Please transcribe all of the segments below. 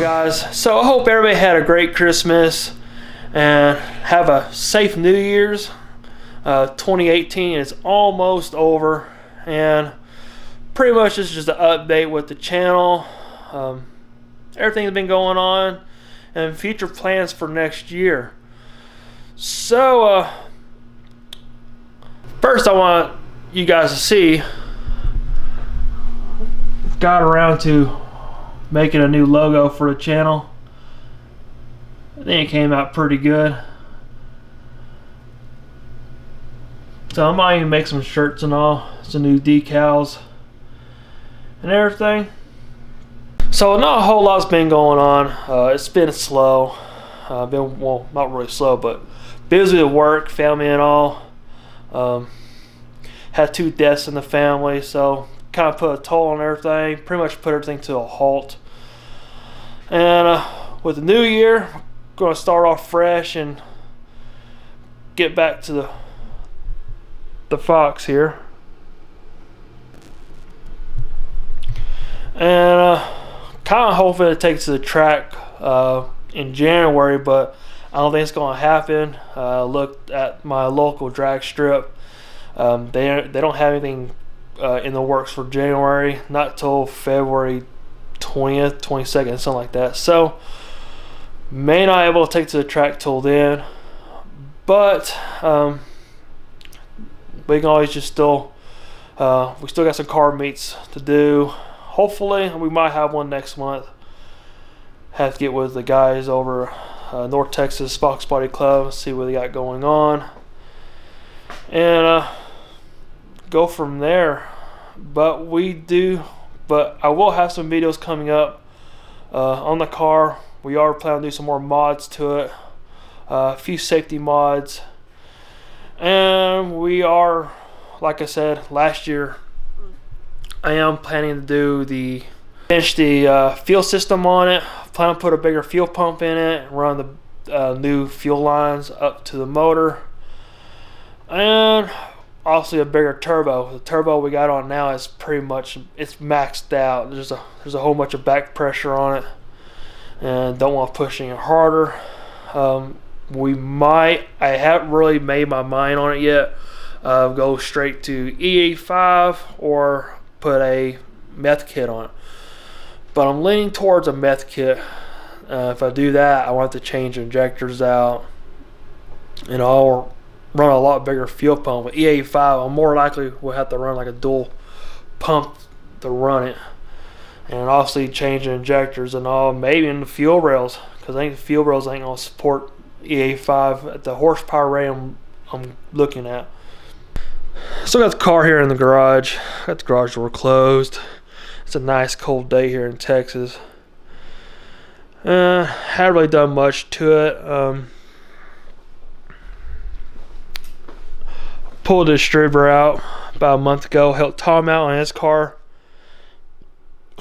guys? So I hope everybody had a great Christmas and have a safe New Year's. 2018 is almost over, and pretty much this is just an update with the channel. Everything's been going on and future plans for next year. So first I want you guys to see, got around to making a new logo for the channel. I think it came out pretty good. So I might even make some shirts and all, some new decals and everything. So not a whole lot's been going on. It's been slow. Well, not really slow, but busy with work, family and all. Had 2 deaths in the family, so kind of put a toll on everything. Pretty much put everything to a halt. And with the new year, I'm going to start off fresh and get back to the Fox here. And kind of hoping it takes to the track in January, but I don't think it's going to happen. Looked at my local drag strip. They don't have anything in the works for January, not till February 20th, 22nd, something like that. So may not be able to take to the track till then, but we can always just still we still got some car meets to do. Hopefully we might have one next month. Have to get with the guys over North Texas Fox Body Club, see what they got going on, and go from there. But I will have some videos coming up on the car. We are planning to do some more mods to it, a few safety mods, and we are, like I said last year, I am planning to finish the fuel system on it. Plan to put a bigger fuel pump in it, run the new fuel lines up to the motor, and obviously a bigger turbo. The turbo we got on now is pretty much, it's maxed out. There's a whole bunch of back pressure on it, and don't want to push any harder. I haven't really made my mind on it yet. Go straight to E85 or put a meth kit on it, but I'm leaning towards a meth kit. If I do that, I want to change injectors out, and I'll run a lot bigger fuel pump. With E85, I'm more likely will have to run like a dual pump to run it, and obviously change the injectors and all, maybe in the fuel rails, because I think the fuel rails ain't gonna support E85 at the horsepower rating I'm looking at. So I got the car here in the garage. Got the garage door closed. It's a nice cold day here in Texas. Haven't really done much to it. Pulled the distributor out about a month ago. Helped Tom out on his car.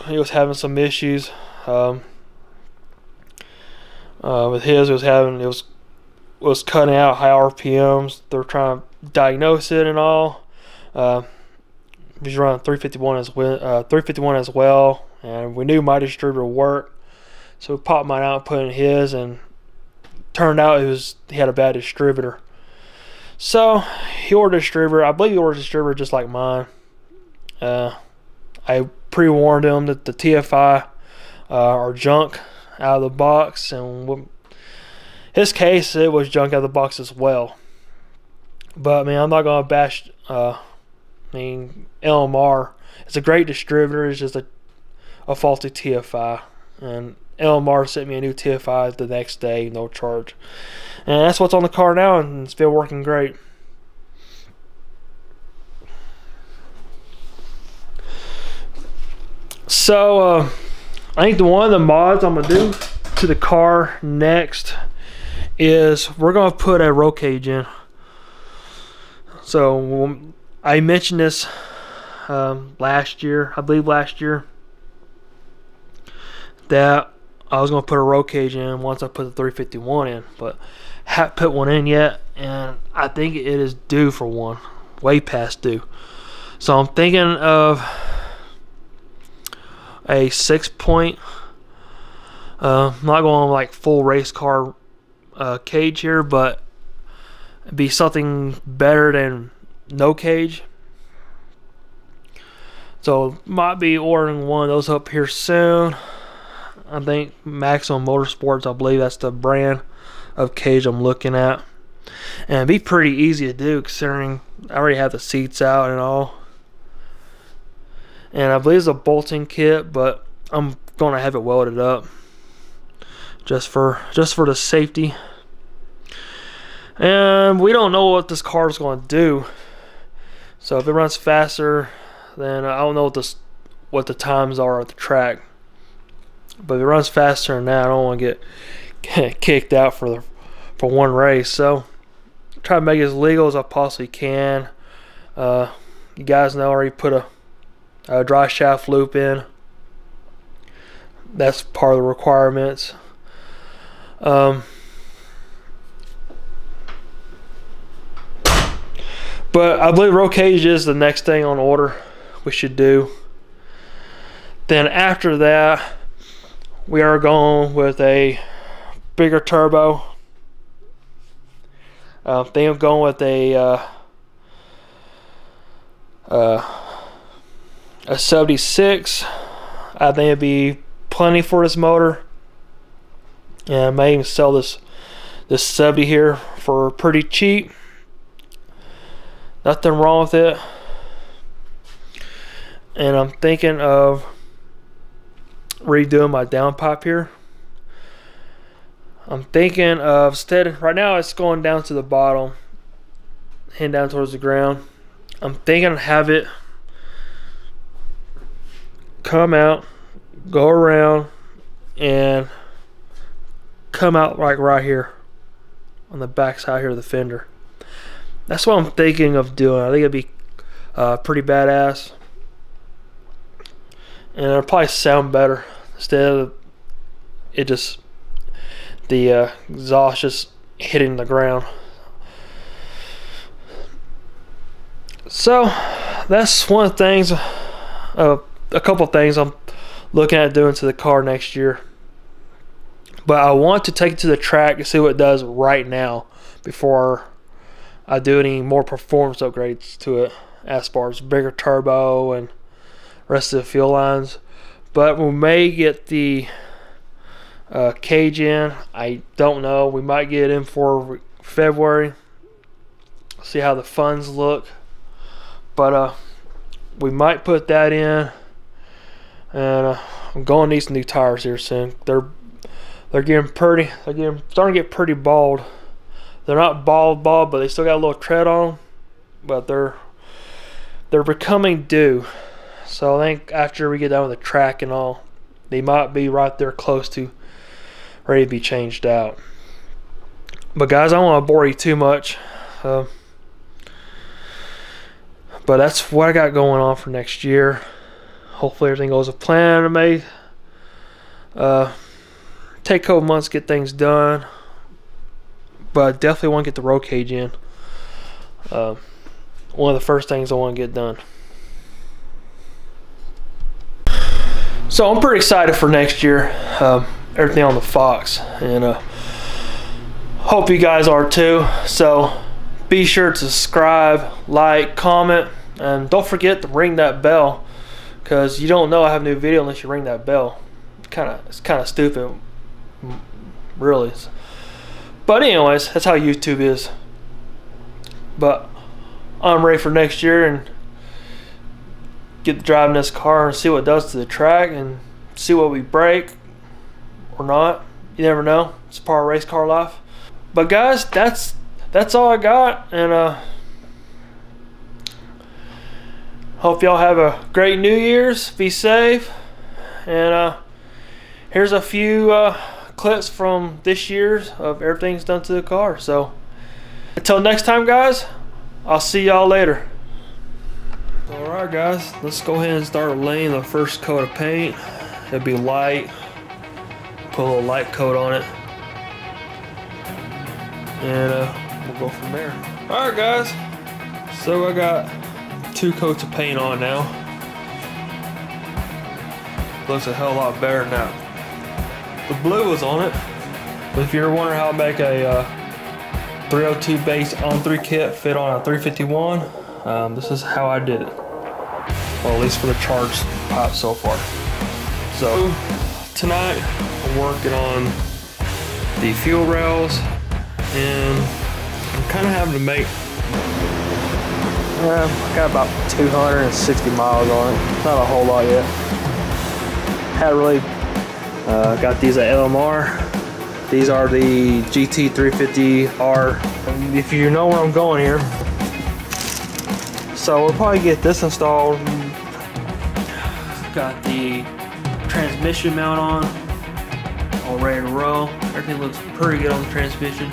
He was having some issues with his. It was cutting out high RPMs. They're trying to diagnose it and all. He's running 351 as well, and we knew my distributor worked, so we popped mine out and put in his, and turned out he had a bad distributor. So he ordered a distributor. I believe he ordered a distributor just like mine. I pre-warned him that the TFI are junk out of the box, and in his case it was junk out of the box as well. But I mean, I'm not gonna bash LMR. It's a great distributor. It's just a faulty TFI, and LMR sent me a new TFI the next day, no charge, and that's what's on the car now, and it's been working great. So I think one of the mods I'm gonna do to the car next is we're gonna put a roll cage in. So I mentioned this last year, I believe last year, that I was going to put a roll cage in once I put the 351 in, but haven't put one in yet, and I think it is due for one, way past due. So I'm thinking of a 6-point I'm not going like full race car cage here, but it'd be something better than no cage. So might be ordering one of those up here soon. I think Maximum Motorsports, I believe that's the brand of cage I'm looking at. And it'd be pretty easy to do considering I already have the seats out and all. And I believe it's a bolting kit, but I'm gonna have it welded up just for the safety. And we don't know what this car is going to do. So if it runs faster, then I don't know what the times are at the track. But if it runs faster than that, I don't want to get kicked out for one race. So try to make it as legal as I possibly can. You guys know I already put a dry shaft loop in. That's part of the requirements. But I believe roll cage is the next thing on order we should do. Then after that, we are going with a bigger turbo. I think I'm going with a 76. I think it'd be plenty for this motor. And I may even sell this 70 here for pretty cheap. Nothing wrong with it. And I'm thinking of redoing my downpipe here. I'm thinking of right now it's going down to the bottom, heading down towards the ground. I'm thinking have it come out, go around, and come out like right here on the back side here of the fender. That's what I'm thinking of doing. I think it'd be pretty badass, and it'll probably sound better instead of it just the exhaust just hitting the ground. So that's one of the things, a couple of things I'm looking at doing to the car next year. But I want to take it to the track and see what it does right now before I do any more performance upgrades to it, as far as bigger turbo and rest of the fuel lines. But we may get the cage in. I don't know. We might get it in for February. See how the funds look. But we might put that in. And I'm going to need some new tires here soon. They're getting starting to get pretty bald. They're not bald, but they still got a little tread on them. But they're becoming due. So I think after we get done with the track and all, they might be right there close to ready to be changed out. But guys, I don't want to bore you too much. But that's what I got going on for next year. Hopefully everything goes as planned. It may take a couple months to get things done, but I definitely want to get the roll cage in. One of the first things I want to get done. So I'm pretty excited for next year. Everything on the Fox, and hope you guys are too. So be sure to subscribe, like, comment, and don't forget to ring that bell, because you don't know I have a new video unless you ring that bell. It's kind of stupid, really. But anyways, that's how YouTube is. But I'm ready for next year and get to driving this car and see what it does to the track and see what we break or not. You never know. It's part of race car life. But guys, that's all I got, and hope y'all have a great New Year's. Be safe, and here's a few clips from this year's of everything's done to the car. So until next time, guys, I'll see y'all later. Alright guys, let's go ahead and start laying the first coat of paint. It'll be light. Put a little light coat on it, and we'll go from there. Alright guys, so I got 2 coats of paint on now. Looks a hell of a lot better now. the blue was on it. But if you're wondering how to make a 302 base on 3 kit fit on a 351, this is how I did it. Well, at least for the charged pipe so far. So tonight I'm working on the fuel rails, and I'm kind of having to make. I got about 260 miles on it. Not a whole lot yet. Had really got these at LMR. These are the GT350R. If you know where I'm going here. So we'll probably get this installed. Got the transmission mount on, all ready to roll. Everything looks pretty good on the transmission.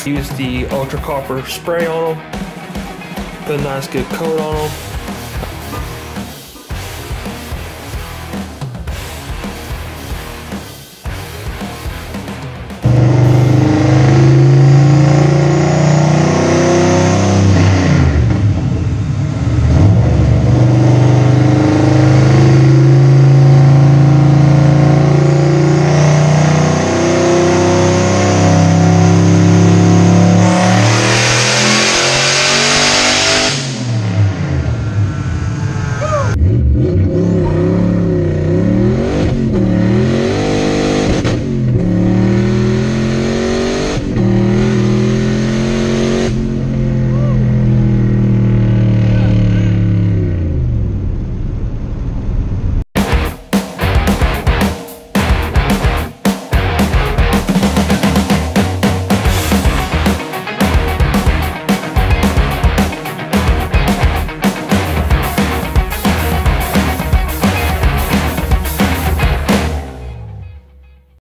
Use the ultra copper spray on them. Put a nice good coat on them.